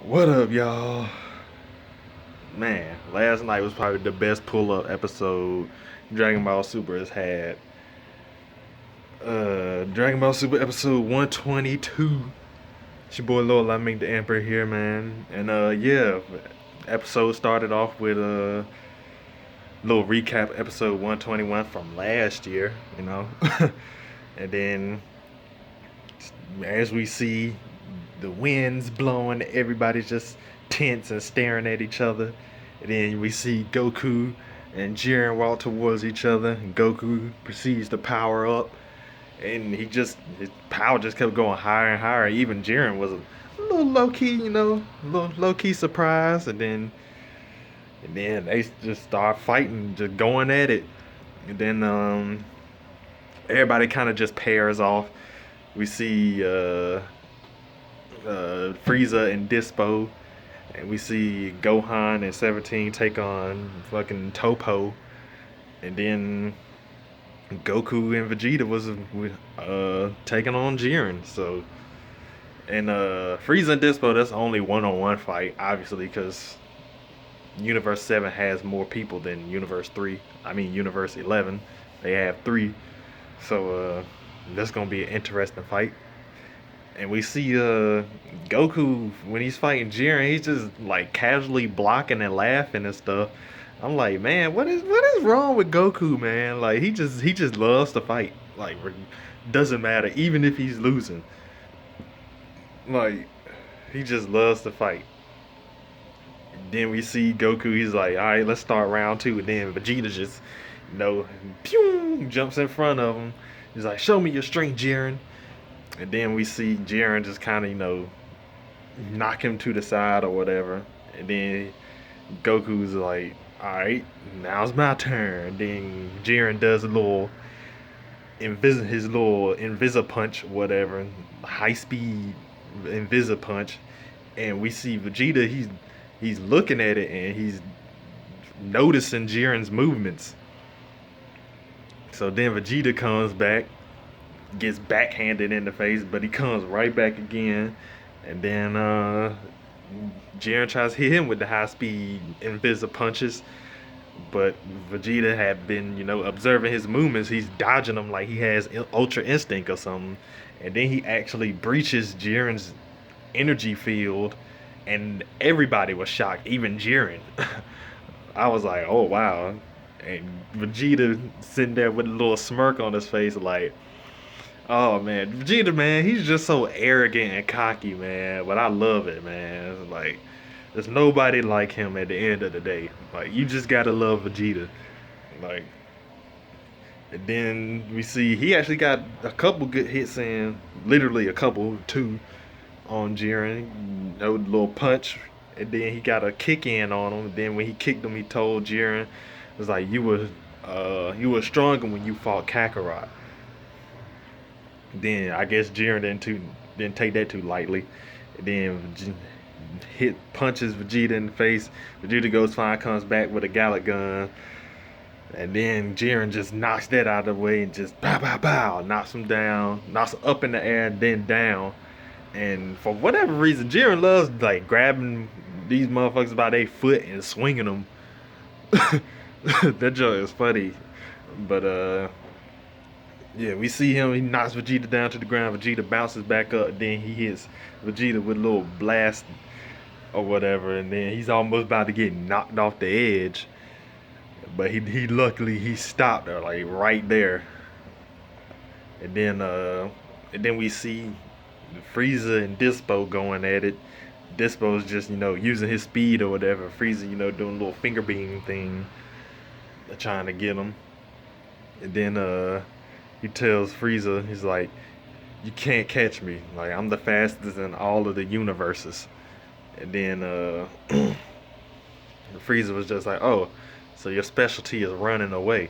What up, y'all? Man, last night was probably the best pull-up episode Dragon Ball Super has had. Dragon Ball Super episode 122. It's your boy Lord Laming the Emperor here, man. And yeah, episode started off with a little recap episode 121 from last year, you know. And then as we see the winds blowing, everybody's just tense and staring at each other. And then we see Goku and Jiren walk towards each other, and Goku proceeds to power up, and his power just kept going higher and higher. Even Jiren was a little low key, a little low key surprised, and then they just start fighting, just going at it. And then everybody kind of just pairs off. We see Frieza and Dispo, and we see Gohan and 17 take on fucking Topo, and then Goku and Vegeta was taking on Jiren. So, and Frieza and Dispo, that's only one-on-one fight, obviously, because Universe 7 has more people than Universe 3. I mean, Universe 11, they have 3. So, that's gonna be an interesting fight. And we see Goku when he's fighting Jiren, he's just like casually blocking and laughing and stuff. I'm like, man, what is wrong with Goku, man? Like he just loves to fight. Like doesn't matter, even if he's losing. Like he just loves to fight. Then we see Goku, he's like, all right, let's start round two. And then Vegeta just, pew, jumps in front of him. He's like, show me your strength, Jiren. And then we see Jiren just kind of, knock him to the side or whatever. And then Goku's like, alright, now's my turn. And then Jiren does a little, his little Invisa punch, whatever, high speed Invisa punch. And we see Vegeta, he's looking at it and he's noticing Jiren's movements. So then Vegeta comes back, gets backhanded in the face, but he comes right back again. And then Jiren tries to hit him with the high speed Invisa punches. But Vegeta had been, observing his movements. He's dodging them like he has Ultra Instinct or something. And then he actually breaches Jiren's energy field. And everybody was shocked, even Jiren. I was like, oh wow. And Vegeta sitting there with a little smirk on his face, like, oh man, Vegeta, man, he's just so arrogant and cocky, man. But I love it, man. It's like, there's nobody like him at the end of the day. Like, you just gotta love Vegeta. Like, and then we see he actually got a couple good hits in, literally a couple, two, on Jiren. Little punch, and then he got a kick in on him. And then when he kicked him, he told Jiren, it was like, you were stronger when you fought Kakarot. Then I guess Jiren didn't take that too lightly. And then punches Vegeta in the face. Vegeta goes fine, comes back with a Gallic gun. And then Jiren just knocks that out of the way and just bow bow bow, knocks him down, knocks him up in the air and then down. And for whatever reason, Jiren loves like grabbing these motherfuckers by their foot and swinging them. That joke is funny. But yeah, we see him. He knocks Vegeta down to the ground. Vegeta bounces back up. Then he hits Vegeta with a little blast or whatever, and then he's almost about to get knocked off the edge. But he luckily he stopped there, like right there. And then we see Frieza and Dispo going at it. Dispo's just, using his speed or whatever. Frieza, doing a little finger beam thing, trying to get him. And then he tells Frieza, he's like, you can't catch me. Like, I'm the fastest in all of the universes. And then Frieza was just like, oh, so your specialty is running away.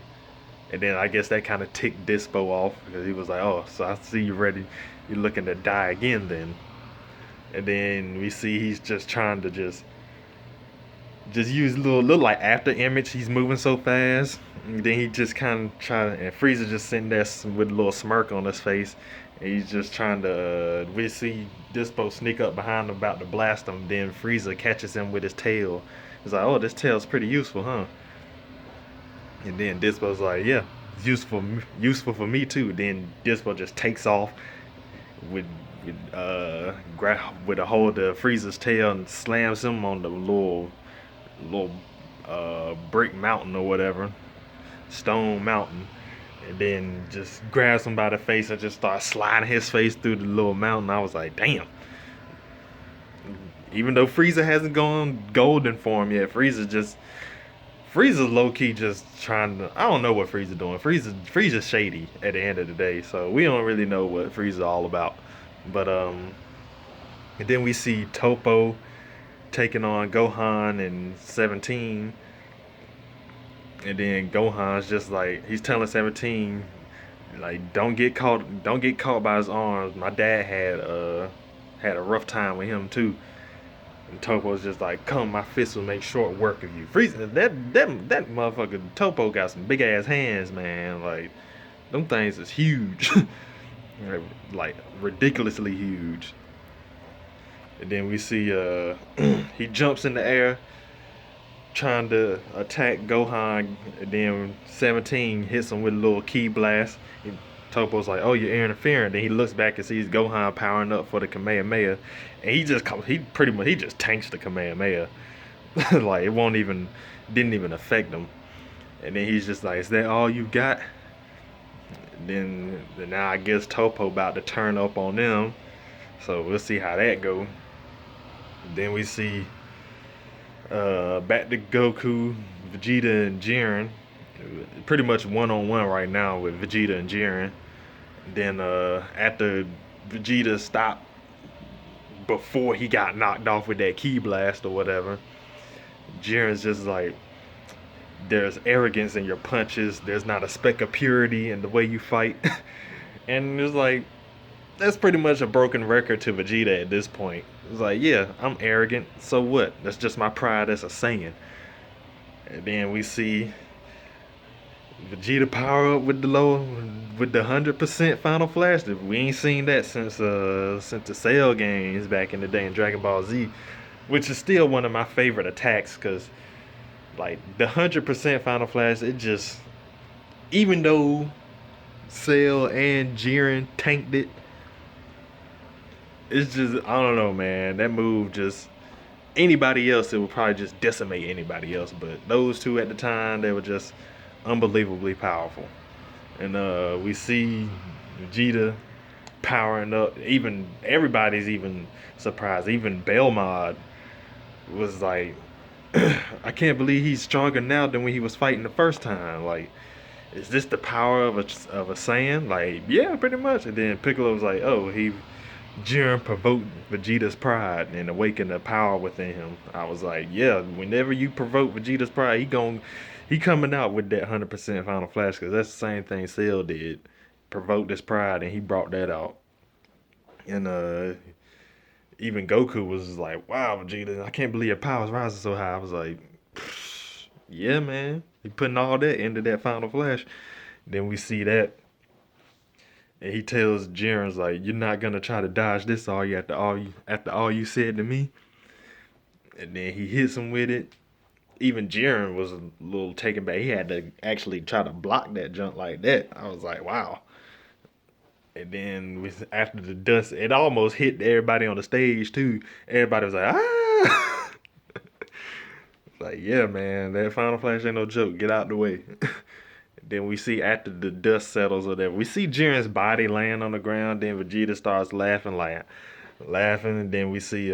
And then I guess that kind of ticked Dispo off, because he was like, oh, so I see you ready. You're looking to die again then. And then we see he's just trying to just use a little like after image. He's moving so fast. And then he just kind of trying, and Frieza just sitting there with a little smirk on his face. And he's just trying to. We see Dispo sneak up behind him, about to blast him. Then Frieza catches him with his tail. He's like, "Oh, this tail's pretty useful, huh?" And then Dispo's like, "Yeah, it's useful for me too." Then Dispo just takes off with with a hold of Frieza's tail and slams him on the little brick mountain or whatever, stone mountain, and then just grabs him by the face and just starts sliding his face through the little mountain. I was like, damn. Even though Frieza hasn't gone golden form yet, Frieza's low key just trying to. I don't know what Frieza's doing. Frieza's shady at the end of the day, so we don't really know what Frieza's all about. But and then we see Topo taking on Gohan and 17, and then Gohan's just like he's telling 17 like don't get caught by his arms. My dad had a rough time with him too. And Topo's just like, come, my fist will make short work of you. Frieza, that motherfucker Topo got some big ass hands, man. Like, them things is huge. Like, ridiculously huge. And then we see he jumps in the air trying to attack Gohan, and then 17 hits him with a little ki blast. And Topo's like, "Oh, you're interfering." Then he looks back and sees Gohan powering up for the Kamehameha, and he just tanks the Kamehameha. Like didn't even affect him. And then he's just like, "Is that all you got?" Then now I guess Topo about to turn up on them, so we'll see how that go. Then we see back to Goku, Vegeta, and Jiren. Pretty much one-on-one right now with Vegeta and Jiren. Then after Vegeta stopped before he got knocked off with that ki blast or whatever, Jiren's just like, there's arrogance in your punches. There's not a speck of purity in the way you fight. And it's like, that's pretty much a broken record to Vegeta at this point. It's like, yeah, I'm arrogant. So what? That's just my pride as a Saiyan. And then we see Vegeta power up with the 100% Final Flash. We ain't seen that since the Cell games back in the day in Dragon Ball Z, which is still one of my favorite attacks, because like the 100% Final Flash, it just, even though Cell and Jiren tanked it, it's just, I don't know, man. That move just, anybody else, it would probably just decimate anybody else. But those two at the time, they were just unbelievably powerful. And we see Vegeta powering up. Even everybody's even surprised. Even Belmod was like, I can't believe he's stronger now than when he was fighting the first time. Like, is this the power of a Saiyan? Like, yeah, pretty much. And then Piccolo was like, oh, Jiren provoked Vegeta's pride and awakened the power within him. I was like, yeah, whenever you provoke Vegeta's pride, he coming out with that 100% Final Flash, because that's the same thing Cell did. Provoked his pride and he brought that out. And even Goku was like, wow, Vegeta, I can't believe your power's rising so high. I was like, yeah, man. He putting all that into that Final Flash. Then we see that. And he tells Jiren's like, you're not gonna try to dodge this, are you, after all you said to me? And then he hits him with it. Even Jiren was a little taken back. He had to actually try to block that jump like that. I was like, wow. And then after the dust, it almost hit everybody on the stage too. Everybody was like, ah! Like, yeah, man, that Final Flash ain't no joke. Get out the way. Then we see after the dust settles or whatever, we see Jiren's body laying on the ground. Then Vegeta starts laughing. And then we see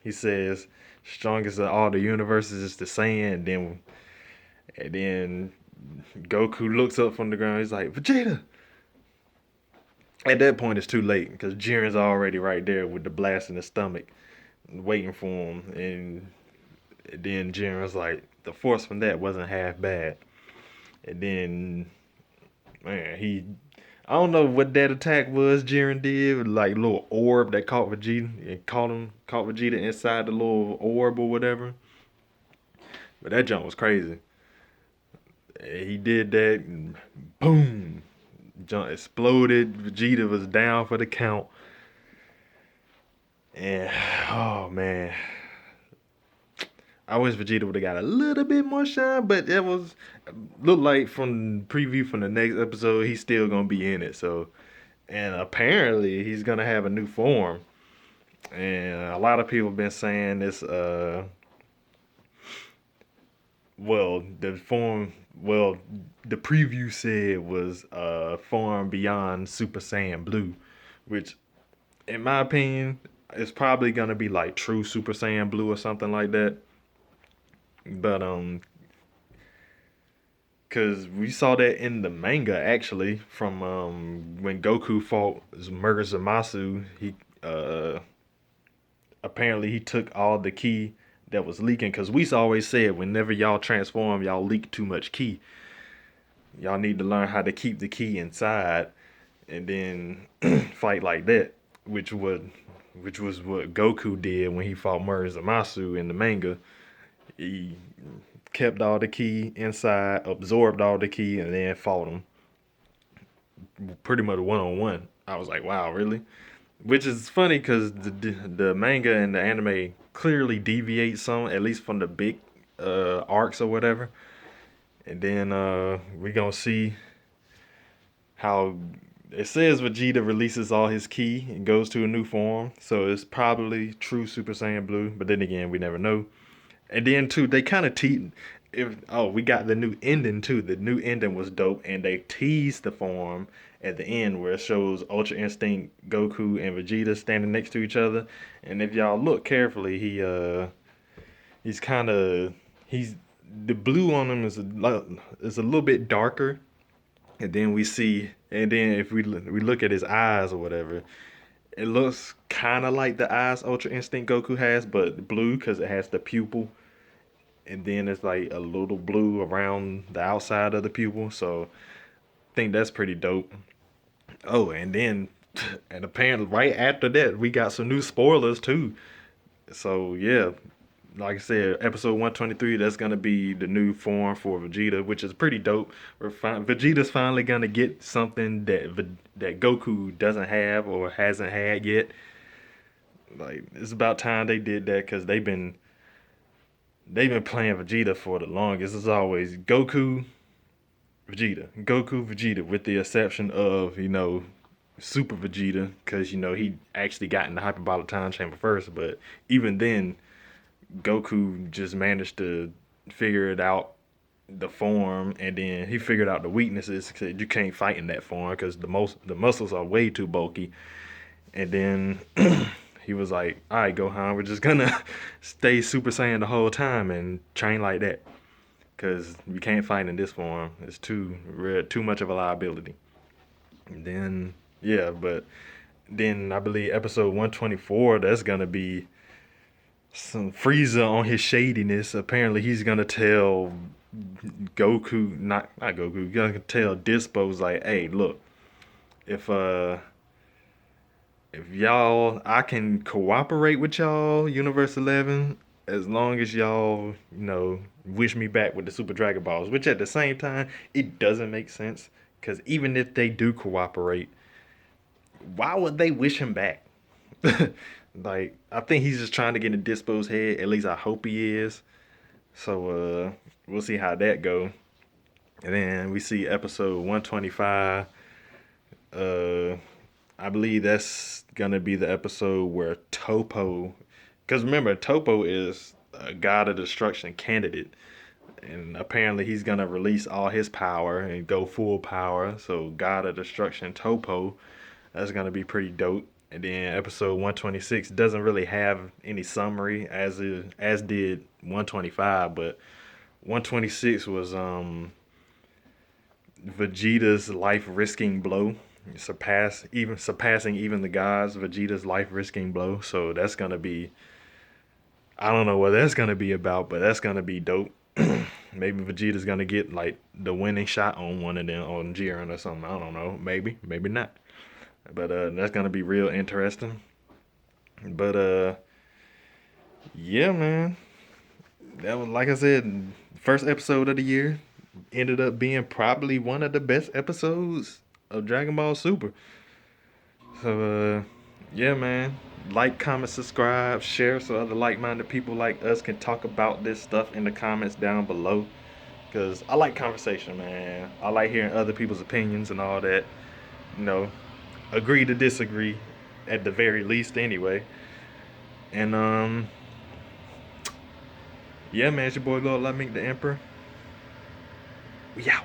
he says, strongest of all the universes is the Saiyan. And then Goku looks up from the ground. He's like, Vegeta. At that point, it's too late, because Jiren's already right there with the blast in his stomach, waiting for him. And then Jiren's like, the force from that wasn't half bad. And then, man, I don't know what that attack was Jiren did, like a little orb that caught Vegeta and caught Vegeta inside the little orb or whatever. But that jump was crazy. He did that, and boom, jump exploded. Vegeta was down for the count, and oh man, I wish Vegeta would have got a little bit more shine, but it was looked like from preview from the next episode he's still gonna be in it. So, and apparently he's gonna have a new form, and a lot of people have been saying this. Well, the form, well, the preview said was form beyond Super Saiyan Blue, which, in my opinion, is probably gonna be like true Super Saiyan Blue or something like that. But cause we saw that in the manga actually from when Goku fought Murder Zamasu, he uh apparently he took all the key that was leaking. Cause we always said whenever y'all transform, y'all leak too much key. Y'all need to learn how to keep the key inside and then fight like that, which would which was what Goku did when he fought Murder Zamasu in the manga. He kept all the key inside, absorbed all the key, and then fought him pretty much one on one. I was like, wow, really? Which is funny because the manga and the anime clearly deviate some, at least from the big arcs or whatever. And then we gonna see how it says Vegeta releases all his ki and goes to a new form. So it's probably true Super Saiyan Blue, but then again, we never know. And then too, they kind of if we got the new ending too. The new ending was dope, and they teased the form at the end where it shows Ultra Instinct Goku and Vegeta standing next to each other. And if y'all look carefully, he's kind of he's the blue on him is a little bit darker. And then we see, and then if we look at his eyes or whatever, it looks kind of like the eyes Ultra Instinct Goku has, but blue because it has the pupil, and then it's like a little blue around the outside of the pupil. So I think that's pretty dope. Oh, and then and apparently right after that we got some new spoilers too. So yeah, like I said, episode 123, that's gonna be the new form for Vegeta, which is pretty dope. Vegeta's finally gonna get something that Goku doesn't have or hasn't had yet. Like it's about time they did that because they've been playing Vegeta for the longest. It's always Goku Vegeta, with the exception of Super Vegeta, because he actually got in the hyperbolic time chamber first. But even then, Goku just managed to figure it out, the form, and then he figured out the weaknesses. Cause you can't fight in that form because the muscles are way too bulky. And then he was like, "All right, Gohan, we're just gonna stay Super Saiyan the whole time and train like that, cause we can't fight in this form. It's too much of a liability." And then yeah, but then I believe episode 124, that's gonna be some Frieza on his shadiness. Apparently, he's gonna tell Goku, not Goku, he's gonna tell Dispo's like, "Hey, look, if y'all, I can cooperate with y'all, Universe 11, as long as y'all, wish me back with the Super Dragon Balls." Which at the same time, it doesn't make sense because even if they do cooperate, why would they wish him back? Like, I think he's just trying to get in Dispo's head. At least I hope he is. So we'll see how that go. And then we see episode 125. Uh I believe that's gonna be the episode where Topo, because remember Topo is a God of Destruction candidate, and apparently he's gonna release all his power and go full power. So God of Destruction Topo, that's gonna be pretty dope. And then episode 126 doesn't really have any summary as did 125, but 126 was Vegeta's life risking blow, surpassing even the gods. Vegeta's life risking blow. So that's gonna be, I don't know what that's gonna be about, but that's gonna be dope. Maybe Vegeta's gonna get like the winning shot on one of them, on Jiren or something. I don't know. Maybe not. But that's gonna be real interesting. But yeah, man. That was, like I said, first episode of the year. Ended up being probably one of the best episodes of Dragon Ball Super. So yeah, man. Like, comment, subscribe, share so other like-minded people like us can talk about this stuff in the comments down below. Cause I like conversation, man. I like hearing other people's opinions and all that. You know, agree to disagree, at the very least, anyway. And yeah, man, it's your boy Lord Let Meet the Emperor. We out.